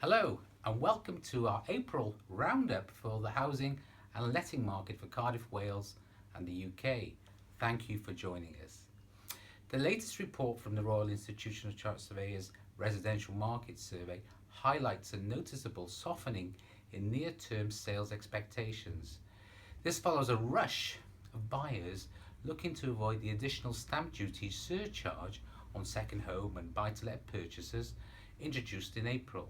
Hello and welcome to our April roundup for the housing and letting market for Cardiff, Wales and the UK. Thank you for joining us. The latest report from the Royal Institution of Chartered Surveyors Residential Market Survey highlights a noticeable softening in near-term sales expectations. This follows a rush of buyers looking to avoid the additional stamp duty surcharge on second home and buy-to-let purchases introduced in April.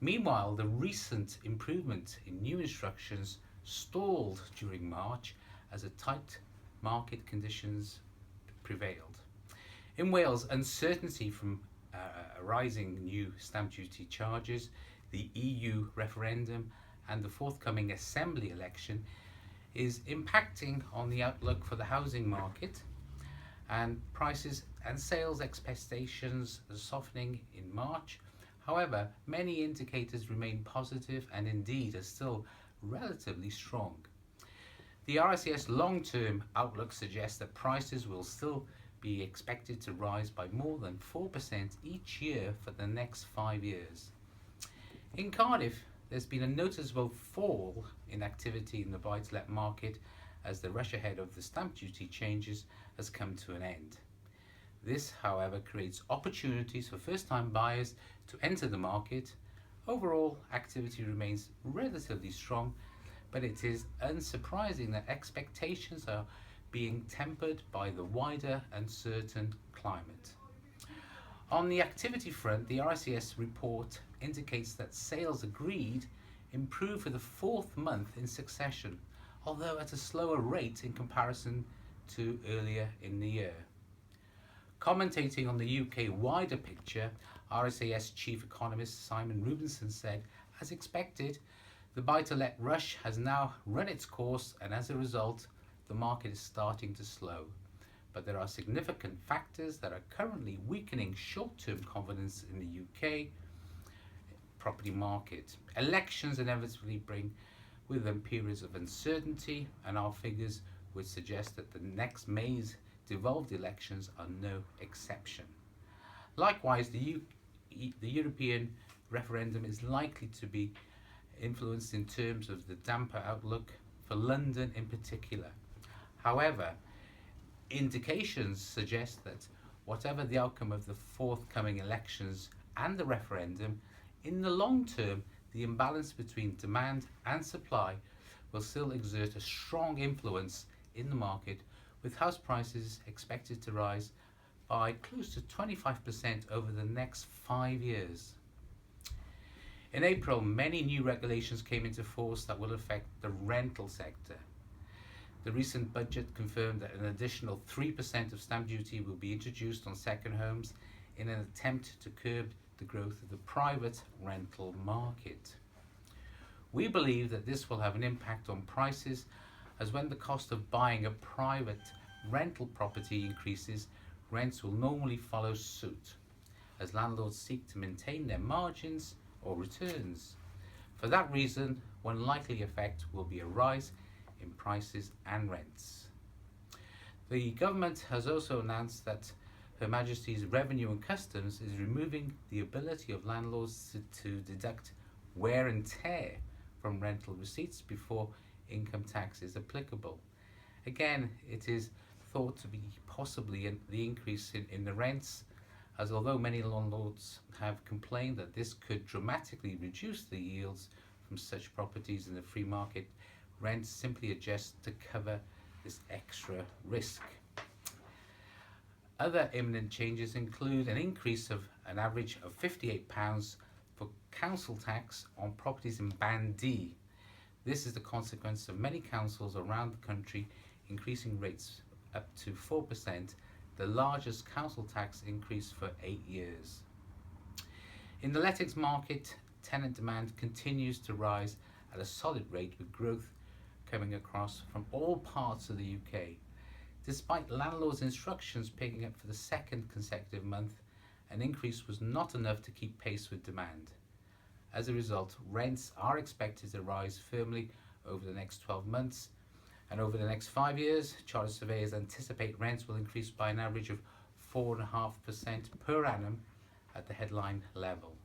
Meanwhile, the recent improvement in new instructions stalled during March as a tight market conditions prevailed. In Wales, uncertainty from rising new stamp duty charges, the EU referendum and the forthcoming Assembly election is impacting on the outlook for the housing market, and prices and sales expectations are softening in March. However, many indicators remain positive and indeed are still relatively strong. The RICS long-term outlook suggests that prices will still be expected to rise by more than 4% each year for the next 5 years. In Cardiff, there's been a noticeable fall in activity in the buy-to-let market as the rush ahead of the stamp duty changes has come to an end. This, however, creates opportunities for first-time buyers to enter the market. Overall, activity remains relatively strong, but it is unsurprising that expectations are being tempered by the wider uncertain climate. On the activity front, the RICS report indicates that sales agreed improved for the fourth month in succession, although at a slower rate in comparison to earlier in the year. Commentating on the UK wider picture, RICS Chief Economist Simon Rubinson said, as expected, the buy-to-let rush has now run its course, and as a result, the market is starting to slow. But there are significant factors that are currently weakening short-term confidence in the UK property market. Elections inevitably bring with them periods of uncertainty, and our figures would suggest that the next May's devolved elections are no exception. Likewise, the European referendum is likely to be influenced in terms of the damper outlook for London in particular. However, indications suggest that whatever the outcome of the forthcoming elections and the referendum, in the long term, the imbalance between demand and supply will still exert a strong influence in the market, with house prices expected to rise by close to 25% over the next 5 years. In April, many new regulations came into force that will affect the rental sector. The recent budget confirmed that an additional 3% of stamp duty will be introduced on second homes in an attempt to curb the growth of the private rental market. We believe that this will have an impact on prices, as when the cost of buying a private rental property increases, rents will normally follow suit, as landlords seek to maintain their margins or returns. For that reason, one likely effect will be a rise in prices and rents. The government has also announced that Her Majesty's Revenue and Customs is removing the ability of landlords to deduct wear and tear from rental receipts before income tax is applicable. Again, it is thought to be possibly the increase in the rents, as although many landlords have complained that this could dramatically reduce the yields from such properties in the free market, rents simply adjust to cover this extra risk. Other imminent changes include an increase of an average of £58 for council tax on properties in Band D. This is the consequence of many councils around the country increasing rates up to 4%, the largest council tax increase for 8 years. In the lettings market, tenant demand continues to rise at a solid rate, with growth coming across from all parts of the UK. Despite landlords' instructions picking up for the second consecutive month, an increase was not enough to keep pace with demand. As a result, rents are expected to rise firmly over the next 12 months, and over the next 5 years, chartered surveyors anticipate rents will increase by an average of 4.5% per annum at the headline level.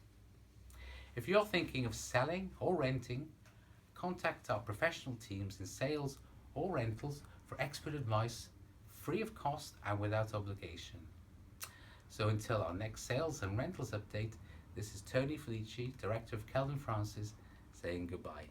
If you're thinking of selling or renting, contact our professional teams in sales or rentals for expert advice, free of cost and without obligation. So until our next sales and rentals update, this is Tony Felici, Director of Kelvin Francis, saying goodbye.